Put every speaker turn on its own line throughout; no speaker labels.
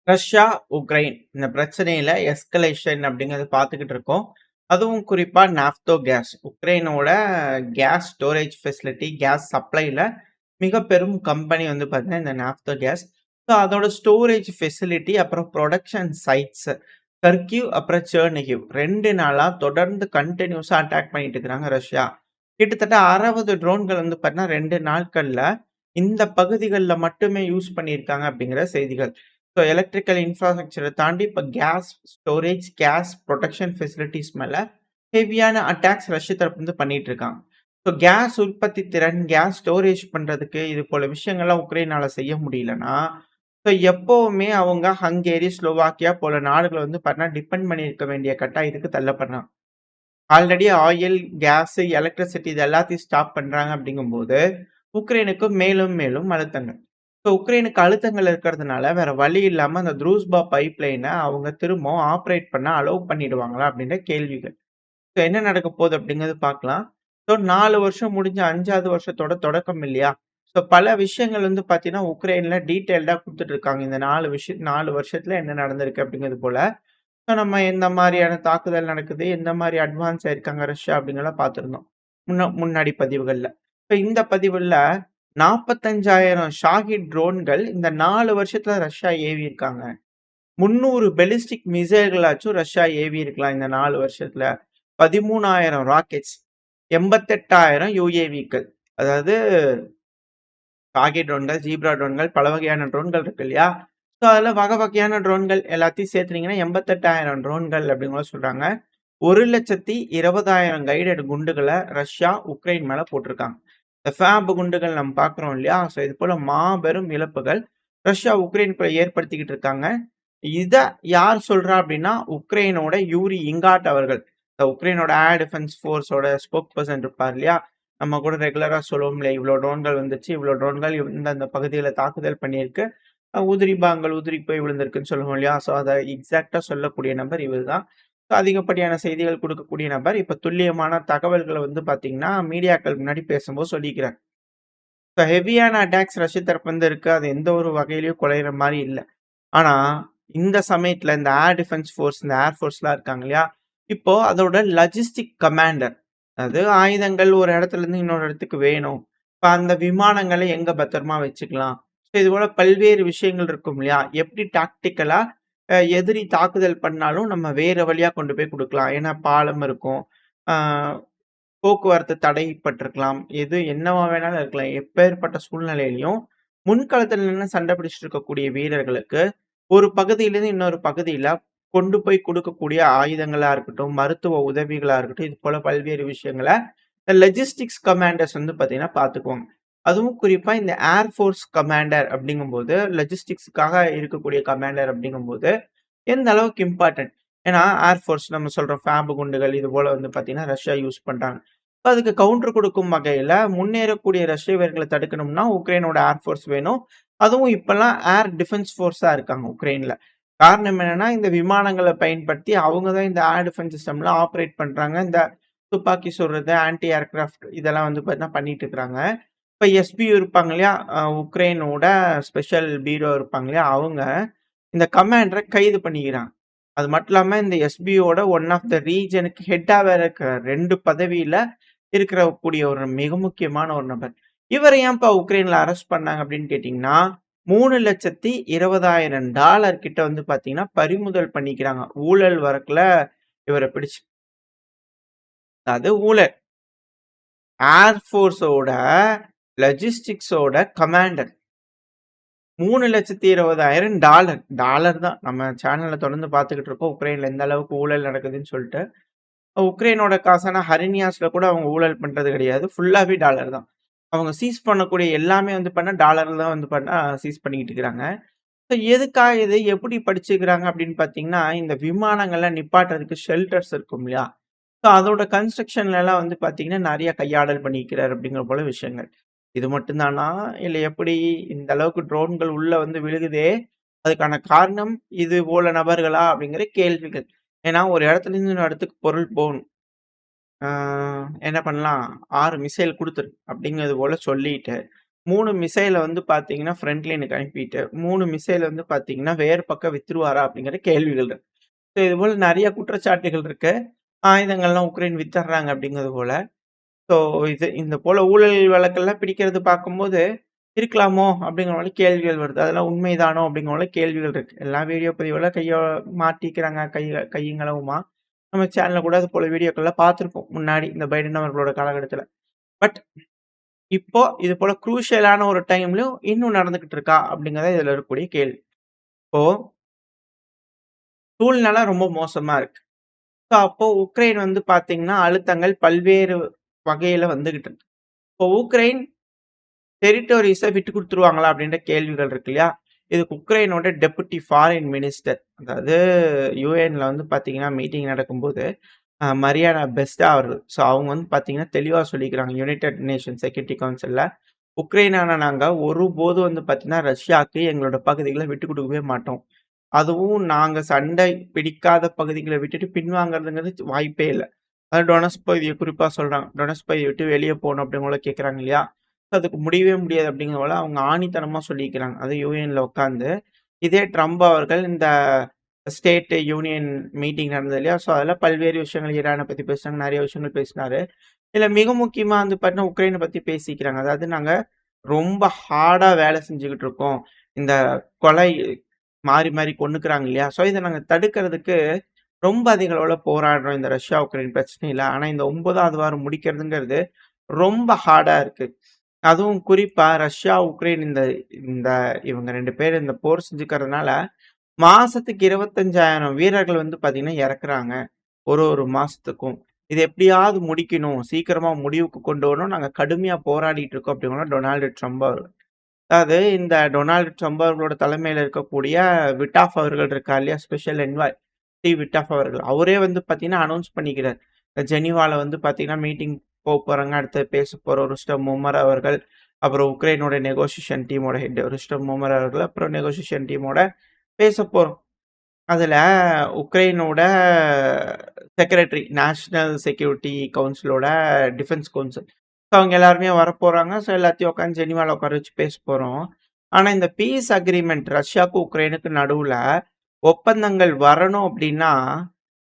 Russia, Ukraine இந்த பிரச்சனையில escalation அப்படிங்கிறத பார்த்துக்கிட்டு இருக்கோம். அதுவும் குறிப்பா நாப்தோ கேஸ். உக்ரைனோட கேஸ் ஸ்டோரேஜ் ஃபெசிலிட்டி, கேஸ் சப்ளைல மிக பெரும் கம்பெனி வந்து பார்த்தீங்கன்னா, இந்த நாப்தோ கேஸ். ஸோ அதோட ஸ்டோரேஜ் ஃபெசிலிட்டி, அப்புறம் புரொடக்ஷன் சைட்ஸ் கர்கிவ், அப்புறம் செர்னிகிவ் 2 நாளா தொடர்ந்து கன்டினியூஸா அட்டாக் பண்ணிட்டு இருக்கிறாங்க ரஷ்யா. கிட்டத்தட்ட 60 ட்ரோன்கள் வந்து பார்த்தீங்கன்னா, 2 நாட்கள்ல இந்த பகுதிகள்ல மட்டுமே யூஸ் பண்ணியிருக்காங்க அப்படிங்கிற செய்திகள். ஸோ எலக்ட்ரிக்கல் இன்ஃப்ராஸ்ட்ரக்சர தாண்டி இப்ப gas storage, gas production facilities மேல ஹெவியான அட்டாக்ஸ் ரஷ்ய தரப்பு வந்து பண்ணிட்டு இருக்காங்க. ஸோ கேஸ் உற்பத்தி திறன், கேஸ் ஸ்டோரேஜ் பண்றதுக்கு இது போல விஷயங்கள்லாம் உக்ரைனால செய்ய முடியலன்னா, ஸோ எப்பவுமே அவங்க ஹங்கேரி, ஸ்லோவாக்கியா போல நாடுகள வந்து பார்த்தீங்கன்னா டிபெண்ட் பண்ணியிருக்க வேண்டிய கட்டாயத்துக்கு தள்ளப்படுறாங்க. ஆல்ரெடி ஆயில், கேஸ், எலக்ட்ரிசிட்டி இது எல்லாத்தையும் ஸ்டாப் பண்றாங்க அப்படிங்கும்போது, உக்ரைனுக்கு மேலும் மேலும் அழுத்தங்கள். ஸோ உக்ரைனுக்கு அழுத்தங்கள் இருக்கிறதுனால வேற வழி இல்லாம அந்த த்ரூஸ்பா பைப்லைன அவங்க திரும்பவும் ஆப்பரேட் பண்ண அலோவ் பண்ணிடுவாங்களா அப்படின்ற கேள்விகள். ஸோ என்ன நடக்க போகுது அப்படிங்கிறது பார்க்கலாம். ஸோ 4 வருஷம் முடிஞ்சு 5வது வருஷத்தோட தொடக்கம் இல்லையா? ஸோ பல விஷயங்கள் வந்து பார்த்தீங்கன்னா, உக்ரைன்ல டீட்டெயில்டா குடுத்துட்டு இருக்காங்க. இந்த 4 வருஷத்துல என்ன நடந்திருக்கு அப்படிங்கிறது போல. ஸோ நம்ம எந்த மாரியான தாக்குதல் நடக்குது, எந்த மாரி அட்வான்ஸ் ஆயிருக்காங்க ரஷ்யா அப்படிங்கிறதெல்லாம் பார்த்திருந்தோம். முன்னாடி பதிவுகள்ல. இப்ப இந்த பதிவுல 45,000 ஷாஹிட் ட்ரோன்கள் இந்த 4 வருஷத்துல ரஷ்யா ஏவியிருக்காங்க. 300 பெலிஸ்டிக் மிசைல்களாச்சும் ரஷ்யா ஏவியிருக்கலாம் இந்த 4 வருஷத்துல. 13,000 ராக்கெட்ஸ், 88,000 யுஏவிக்கள். அதாவது ஷாகி ட்ரோன்கள், ஜீப்ரா ட்ரோன்கள், பல வகையான ட்ரோன்கள் இருக்கு இல்லையா? ஸோ அதுல வகை வகையான ட்ரோன்கள் எல்லாத்தையும் சேர்த்துனீங்கன்னா 88,000 ட்ரோன்கள் அப்படின்னு கூட சொல்றாங்க. 1,20,000 கைடட் குண்டுகள ரஷ்யா, உக்ரைன் மேல போட்டிருக்காங்க. இந்த ஃபேப் குண்டுகள் நம்ம பார்க்குறோம் இல்லையா? ஸோ இது போல மாபெரும் இழப்புகள் ரஷ்யா, உக்ரைனுக்குள்ள ஏற்படுத்திக்கிட்டு இருக்காங்க. இத யார் சொல்றா அப்படின்னா, உக்ரைனோட யூரி இங்காட் அவர்கள். இந்த உக்ரைனோட ஏர் டிஃபென்ஸ் ஃபோர்ஸோட ஸ்போக் பெர்சன் இருப்பார் இல்லையா? நம்ம கூட ரெகுலரா சொல்லுவோம்ல, இவ்ளோ ட்ரோன்கள் வந்துச்சு, இவ்ளோ ட்ரோன்கள் இந்தந்த பகுதியில தாக்குதல் பண்ணியிருக்கு. உதிரி பாகங்கள் உதிரி போய் விழுந்திருக்குன்னு சொல்லுவோம் இல்லையா? ஸோ அத எக்ஸாக்ட்டா சொல்லக்கூடிய நபர் இவர் தான். ஸோ அதிகப்படியான செய்திகள் குடுக்கக்கூடிய நபர். இப்ப துல்லியமான தகவல்கள வந்து பார்த்தீங்கன்னா, மீடியாக்கள் முன்னாடி பேசும்போது சொல்லிக்கிறார். ஸோ ஹெவியான அட்டாக்ஸ் ரஷ்ய தரப்பு வந்து இருக்கு. அது எந்த ஒரு வகையிலயும் குறையிற மாரி இல்ல. ஆனா, இந்த சமயத்துல இந்த ஏர் டிஃபென்ஸ் ஃபோர்ஸ், இந்த ஏர் ஃபோர்ஸ்லாம் இருக்காங்க இல்லையா? இப்போ அதோட லாஜிஸ்டிக் கமாண்டர், அதாவது ஆயுதங்கள் ஒரு இடத்துல இருந்து இன்னொரு இடத்துக்கு வேணும். இப்ப அந்த விமானங்கள எங்க பத்திரமா வச்சுக்கலாம்? ஸோ இதுபோல பல்வேறு விஷயங்கள் இருக்கும் இல்லையா? எப்படி டாக்டிக்கலா எதிரி தாக்குதல் பண்ணாலும் நம்ம வேற வழியா கொண்டு போய் குடுக்கலாம். ஏன்னா பாலம் இருக்கும். ஆ போக்குவரத்து தடைப்பட்டிருக்கலாம். எது என்னவா வேணாலும் இருக்கலாம். எப்பேர்ப்பட்ட சூழ்நிலையிலயும் முன்களத்துல நின்னு சண்டை பிடிச்சுட்டு இருக்கக்கூடிய வீரர்களுக்கு, ஒரு பகுதியிலிருந்து இன்னொரு பகுதியில கொண்டு போய் குடுக்கக்கூடிய ஆயுதங்களா இருக்கட்டும், மருத்துவ உதவிகளா இருக்கட்டும், இது போல பல்வேறு விஷயங்கள லாஜிஸ்டிக்ஸ் கமாண்டர்ஸ் வந்து பார்த்தீங்கன்னா பார்த்துக்குவாங்க. அதுவும் குறிப்பா இந்த ஏர் ஃபோர்ஸ் கமாண்டர் அப்படிங்கும்போது, லாஜிஸ்டிக்ஸ்க்காக இருக்கக்கூடிய கமாண்டர் அப்படிங்கும்போது, எந்த அளவுக்கு இம்பார்ட்டன்ட். ஏன்னா, ஏர் ஃபோர்ஸ் நம்ம சொல்றோம் ஃபேப் குண்டுகள் இது போல வந்து பார்த்தீங்கன்னா, ரஷ்யா யூஸ் பண்றாங்க. இப்ப அதுக்கு கவுண்டர் குடுக்கும் வகையில முன்னேறக்கூடிய ரஷ்ய வீரர்கள தடுக்கணும்னா, உக்ரைனோட ஏர் ஃபோர்ஸ் வேணும். அதுவும் இப்பல்லாம் ஏர் டிஃபென்ஸ் ஃபோர்ஸா இருக்காங்க உக்ரைன்ல. காரணம் என்னன்னா, இந்த விமானங்கள பயன்படுத்தி அவங்க தான் இந்த ஏர் டிஃபென்ஸ் சிஸ்டம்லாம் ஆப்பரேட் பண்றாங்க. இந்த துப்பாக்கி சுடுறது, ஆன்டி ஏர்கிராஃப்ட் இதெல்லாம் வந்து பார்த்தீங்கன்னா பண்ணிட்டு இருக்கிறாங்க. இப்ப எஸ்பியூ இருப்பாங்க இல்லையா? உக்ரைனோட ஸ்பெஷல் பீரோ இருப்பாங்க இல்லையா? அவங்க இந்த கமாண்டர கைது பண்ணிக்கிறாங்க. அது மட்டும் இல்லாம இந்த எஸ்பியோட ஒன் ஆஃப் த ரீஜனுக்கு ஹெட்டா வேற இருக்கிறார். 2 பதவியில இருக்கக்கூடிய ஒரு மிக முக்கியமான ஒரு நபர். இவர ஏன்பா உக்ரைன்ல அரெஸ்ட் பண்ணாங்க அப்படின்னு கேட்டீங்கன்னா, $3,20,000 கிட்ட வந்து பார்த்தீங்கன்னா, பறிமுதல் பண்ணிக்கிறாங்க. ஊழல் வழக்குல இவர பிடிச்சு. அது ஊழல். ஏர் ஃபோர்ஸோட லாஜிஸ்டிக்ஸோட கமாண்டர். $3,20,000 டாலர் தான். நம்ம சேனல்ல தொடர்ந்து பார்த்துக்கிட்டு இருக்கோம். உக்ரைன்ல எந்த அளவுக்கு ஊழல் நடக்குதுன்னு சொல்ட்டு. உக்ரைனோட காசான ஹரினியாஸ்ல கூட அவங்க ஊழல் பண்றது கிடையாது. ஃபுல்லாவே டாலர் தான். அவங்க சீஸ் பண்ணக்கூடிய எல்லாமே வந்து பண்ணா டாலர்ல தான் வந்து பண்ணா சீஸ் பண்ணிக்கிட்டு இருக்கிறாங்க. ஸோ எதுக்காக இது எப்படி படிச்சுக்கிறாங்க அப்படின்னு பார்த்தீங்கன்னா, இந்த விமானங்கள்லாம் நிப்பாட்டுறதுக்கு ஷெல்டர்ஸ் இருக்கும் இல்லையா? ஸோ அதோட கன்ஸ்ட்ரக்ஷன்லலாம் வந்து பார்த்தீங்கன்னா, நெறைய கையாடல் பண்ணிக்கிறார் அப்படிங்கிற போல விஷயங்கள். இது மட்டும் தானா? இல்ல எப்படி இந்த அளவுக்கு ட்ரோன்கள் உள்ள வந்து விழுகுதே, அதுக்கான காரணம் இது போல நபர்களா? அப்படிங்கிற கேள்விகள். ஏன்னா ஒரு இடத்துலருந்து இன்னொரு இடத்துக்கு பொருள் போகணும். ஆ என்ன பண்ணலாம்? 6 மிசைல் குடுத்துரு அப்படிங்கிறது போல சொல்லிட்டு, 3 மிசைல வந்து பார்த்தீங்கன்னா, ஃப்ரண்ட் லைனுக்கு அனுப்பிட்டு, 3 மிசைல் வந்து பார்த்தீங்கன்னா, வேறு பக்கம் வித்துருவாரா? அப்படிங்கிற கேள்விகள் இருக்கு. ஸோ இதுபோல நெறைய குற்றச்சாட்டுகள் இருக்கு. ஆயுதங்கள்லாம் உக்ரைன் வித்தர்றாங்க அப்படிங்கிறது போல. ஸோ இந்த போல ஊழல் வழக்கெல்லாம் பிடிக்கிறது பார்க்கும்போது, இருக்கலாமோ? அப்படிங்கிற மாரி கேள்விகள் வருது. அதெல்லாம் உண்மைதானோ? அப்படிங்கிற மாரி கேள்விகள் இருக்கு. எல்லா வீடியோ பதிவுல மாட்டிக்கிறாங்க கையும் களவுமா. நம்ம சேனல்ல கூட அது போல வீடியோக்கள்லாம் பார்த்திருப்போம். முன்னாடி இந்த பைடன் அவர்களோட காலகட்டத்தில. பட் இப்போ இது போல குரூஷியலான ஒரு டைம்லயும் இன்னும் நடந்துகிட்டு இருக்கா? அப்படிங்கிறது இதுல இருக்கக்கூடிய கேள்வி. இப்போ சூழ்நிலை ரொம்ப மோசமா இருக்கு. ஸோ அப்போ உக்ரைன் வந்து பார்த்தீங்கன்னா, அழுத்தங்கள் பல்வேறு வகையில வந்துகிட்டு இருக்கு. இப்போ உக்ரைன் டெரிட்டோரீஸ விட்டு குடுத்துருவாங்களா? அப்படின்ற கேள்விகள் இருக்கு இல்லையா? இதுக்கு உக்ரைனோட டெப்யூட்டி ஃபாரின் மினிஸ்டர், அதாவது யுஎன்ல வந்து பார்த்தீங்கன்னா, மீட்டிங் நடக்கும்போது மரியானா பெஸ்டா அவர்கள். ஸோ அவங்க வந்து பார்த்தீங்கன்னா, தெளிவா சொல்லிக்கிறாங்க. யுனைட்டட் நேஷன்ஸ் செக்யூரிட்டி கவுன்சில்ல, உக்ரைனான நாங்க ஒருபோதும் வந்து பார்த்தீங்கன்னா, ரஷ்யாக்கு எங்களோட பகுதிகள விட்டுக் குடுக்கவே மாட்டோம். அதுவும் நாங்க சண்டை பிடிக்காத பகுதிகள விட்டுட்டு பின்வாங்குறதுங்கிறது வாய்ப்பே இல்ல. அது டொனஸ்க் பகுதிய குறிப்பா சொல்றாங்க. டொனஸ்க் பகுதிய விட்டு வெளிய போணும் அப்படிங்கிற போல கேட்கறாங்க இல்லையா? அதுக்கு முடியவே முடியாது அப்படிங்கிற போல அவங்க ஆணித்தனமா சொல்லிக்கிறாங்க. அதுவும் யுஎன்ல உட்கார்ந்து. இதே ட்ரம்ப் அவர்கள் இந்த ஸ்டேட் யூனியன் மீட்டிங் நடந்தது இல்லையா? ஸோ அதில பல்வேறு விஷயங்கள் ஈரான பத்தி பேசுனாங்க. நெறைய விஷயங்கள் பேசினாரு. இதுல மிக முக்கியமா வந்து பார்த்தீங்கன்னா, உக்ரைன பத்தி பேசிக்கிறாங்க. அதாவது நாங்க ரொம்ப ஹார்டா வேலை செஞ்சுகிட்டு இருக்கோம். இந்த கொலை மாறி மாறி கொன்னுக்குறாங்க இல்லையா? ஸோ இத நாங்க தடுக்கிறதுக்கு ரொம்ப அதிக அளவுல போராடுறோம் இந்த ரஷ்யா, உக்ரைன் பிரச்சனையில. ஆனா இந்த 9வது வாரம் முடிக்கிறதுங்கிறது ரொம்ப ஹார்டா இருக்கு. அதுவும் குறிப்பா ரஷ்யா, உக்ரைன் இந்த இந்த இவங்க 2 பேரும் இந்த போர் செஞ்சுக்கிறதுனால, மாசத்துக்கு 25,000 வீரர்கள் வந்து பார்த்தீங்கன்னா இறக்குறாங்க. ஒரு மாசத்துக்கும். இத எப்படியாவது முடிக்கணும். சீக்கிரமா முடிவுக்கு கொண்டு வரணும். நாங்க கடுமையா போராடிட்டு இருக்கோம் அப்படிங்கிற டொனால்டு ட்ரம்ப் அவர்கள். அதாவது இந்த டொனால்டு ட்ரம்ப் அவர்களோட தலைமையில இருக்கக்கூடிய விட்டாஃப் அவர்கள் இருக்கார் இல்லையா? ஸ்பெஷல் என்வாய் விட்டாஃப் அவர்கள். அவரே வந்து பார்த்தீங்கன்னா, அனவுன்ஸ் பண்ணிக்கிறார். ஜெனீவால வந்து பார்த்தீங்கன்னா, மீட்டிங் போறாங்க. அடுத்து பேச போறோம் ருஸ்டம் உமர் அவர்கள். அப்புறம் உக்ரைனோட நெகோசியேஷன் டீமோட ஹெட் ருஸ்டம் உமர் அவர்கள். அப்புறம் நெகோசியேஷன் டீமோட பேசப் போறோம். அதுல உக்ரைனோட செக்ரட்டரி நேஷனல் செக்யூரிட்டி கவுன்சிலோட டிஃபென்ஸ் கவுன்சில். ஸோ அவங்க எல்லாருமே வரப்போறாங்க. ஸோ எல்லாத்தையும் உட்காந்து ஜெனீவால உட்கார வச்சு பேச போறோம். ஆனா இந்த பீஸ் அக்ரீமெண்ட் ரஷ்யாவுக்கும் உக்ரைனுக்கும் நடுவுல ஒப்பந்தங்கள் வரணும் அப்படின்னா,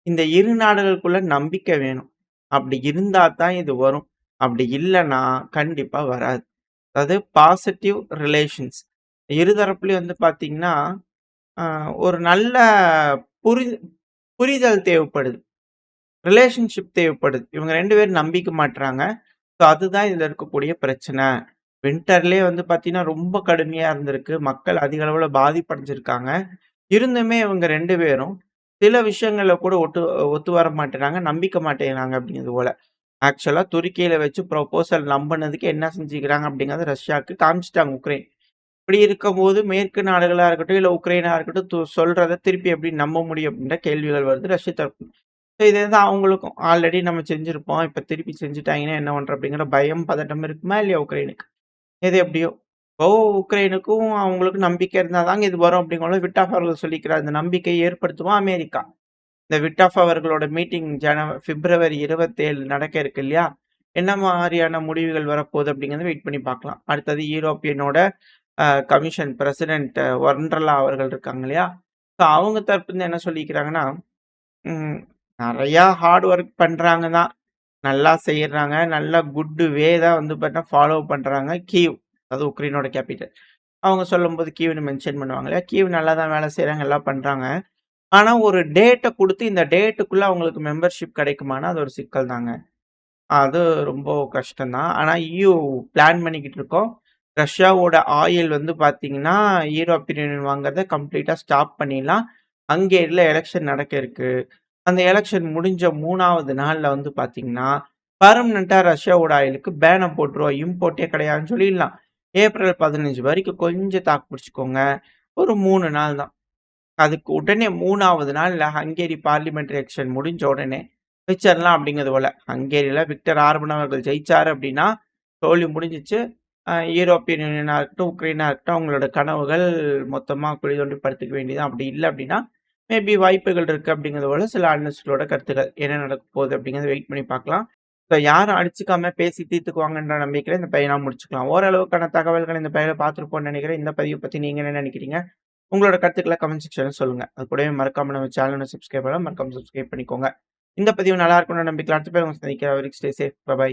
இந்த இரு நாடுகளுக்குள்ள நம்பிக்கை வேணும். அப்படி இருந்தா தான் இது வரும். அப்படி இல்லன்னா கண்டிப்பா வராது. அதாவது பாசிட்டிவ் ரிலேஷன்ஸ். இருதரப்புலயும் வந்து பார்த்தீங்கன்னா, அ ஒரு நல்ல புரி புரிதல் தேவைப்படுது. ரிலேஷன்ஷிப் தேவைப்படுது. இவங்க 2 பேரும் நம்பிக்க மாட்றாங்க. ஸோ அதுதான் இதுல இருக்கக்கூடிய பிரச்சனை. வின்டர்லயே வந்து பார்த்தீங்கன்னா, ரொம்ப கடுமையா இருந்திருக்கு. மக்கள் அதிக அளவுல பாதிப்படைஞ்சிருக்காங்க. இருந்துமே இவங்க 2 பேரும் சில விஷயங்கள்ல கூட ஒத்து வர மாட்டேங்கிறாங்க. நம்பிக்க மாட்டேங்கிறாங்க அப்படிங்கிறது போல. ஆக்சுவலா துருக்கியில வச்சு ப்ரொபோசல் நம்புனதுக்கு என்ன செஞ்சுக்கிறாங்க அப்படிங்கிறத ரஷ்யாவுக்கு காமிச்சுட்டாங்க உக்ரைன். இப்படி இருக்கும்போது மேற்கு நாடுகளா இருக்கட்டும், இல்ல உக்ரைனா இருக்கட்டும் சொல்றத திருப்பி எப்படி நம்ப முடியும் அப்படின்ற கேள்விகள் வருது ரஷ்ய தரப்பு. ஸோ இதே தான் அவங்களுக்கும். ஆல்ரெடி நம்ம செஞ்சிருப்போம். இப்ப திருப்பி செஞ்சுட்டாங்கன்னா என்ன பண்றது அப்படிங்கிற பயம், பதட்டம் இருக்குமா இல்லையா உக்ரைனுக்கு? எது எப்படியோ. இப்போ உக்ரைனுக்கும் அவங்களுக்கும் நம்பிக்கை இருந்தா தாங்க இது வரும் அப்படிங்கிறத விட்டாஃப் அவர்கள் சொல்லிக்கிறார். இந்த நம்பிக்கையை ஏற்படுத்துமா அமெரிக்கா. இந்த விட்டாஃப் அவர்களோட மீட்டிங் பிப்ரவரி 27 நடக்க இருக்கு இல்லையா? என்ன மாரியான முடிவுகள் வரப்போகுது அப்படிங்கிறத வெயிட் பண்ணி பார்க்கலாம். அடுத்தது யூரோப்பியனோட கமிஷன் பிரசிடென்ட் வொண்டர்லா அவர்கள் இருக்காங்க இல்லையா? ஸோ அவங்க தரப்புலருந்து என்ன சொல்லிக்கிறாங்கன்னா, ம் நெறையா ஹார்ட் ஒர்க் பண்றாங்க தான். நல்லா செய்றாங்க. நல்லா குட் வே தான் வந்து பார்த்தீங்கன்னா ஃபாலோ பண்றாங்க. கீவ் அதாவது உக்ரைனோட கேப்பிட்டல். அவங்க சொல்லும்போது கீவ்ன்னு மென்ஷன் பண்ணுவாங்க இல்லையா? கீவ் நல்லா தான் வேலை செய்றாங்க, எல்லாம் பண்றாங்க. ஆனா ஒரு டேட்ட குடுத்து இந்த டேட்டுக்குள்ள அவங்களுக்கு மெம்பர்ஷிப் கிடைக்குமானா, அது ஒரு சிக்கல் தாங்க. அது ரொம்ப கஷ்டம் தான். ஆனா பிளான் பண்ணிக்கிட்டு இருக்கோம். ரஷ்யாவோட ஆயில் வந்து பார்த்தீங்கன்னா, யூரோப்பியன் யூனியன் வாங்குறத கம்ப்ளீட்டா ஸ்டாப் பண்ணிடலாம். ஹங்கேரில எலக்ஷன் நடக்க இருக்கு. அந்த எலக்ஷன் முடிஞ்ச 3வது நாள்ல வந்து பார்த்தீங்கன்னா, பெர்மனன்ட்டா ரஷ்யாவோட ஆயிலுக்கு பேன போட்டுருவோம். இம்போர்ட்டே கிடையாதுன்னு சொல்லிடலாம். ஏப்ரல் 15 வரைக்கும் கொஞ்சம் தாக்கு பிடிச்சுக்கோங்க. ஒரு 3 நாள் தான். அதுக்கு உடனே 3வது நாள்ல ஹங்கேரி பார்லிமென்டரி எலக்ஷன் முடிஞ்ச உடனே வச்சிரலாம் அப்படிங்கிறது போல. ஹங்கேரியில விக்டர் ஆர்பன் அவர்கள் ஜெயிச்சாரு அப்படின்னா, தோல்வி முடிஞ்சுச்சு. யூரோப்பியன் யூனியனா இருக்கட்டும், உக்ரைனா இருக்கட்டும், அவங்களோட கனவுகள் மொத்தமா குழி தோண்டி படுத்துக்க வேண்டியதுதான். அப்படி இல்ல அப்படின்னா, மேபி வாய்ப்புகள் இருக்கு அப்படிங்கிறது போல சில அனலிஸ்ட்களோட கருத்துக்கள். என்ன நடக்க போகுது அப்படிங்கிறத வெயிட் பண்ணி பார்க்கலாம். ஸோ யாரும் அடிச்சுக்காம பேசி தீர்த்துக்குவாங்கன்ற நம்பிக்கையில இந்த பதிவ நான் முடிச்சுக்கலாம். ஓரளவுக்கான தகவல்கள் இந்த பதிவுல பார்த்திருப்போம்னு நினைக்கிறேன். இந்த பதிவு பத்தி நீங்க என்ன நினைக்கிறீங்க? உங்களோட கருத்துக்கள கமெண்ட் செக்ஷன்ல சொல்லுங்க. அது கூடவே மறக்காம நம்ம சேனல சப்ஸ்கிரைப் பண்ணலாம். மறக்காம சப்ஸ்கிரைப் பண்ணிக்கோங்க. இந்த பதிவு நல்லா இருக்கும்னு நம்பிக்கையில அடுத்த பதிவு உங்கள சந்திக்கிறேன். வரைக்கும் ஸ்டே சேஃப். பை.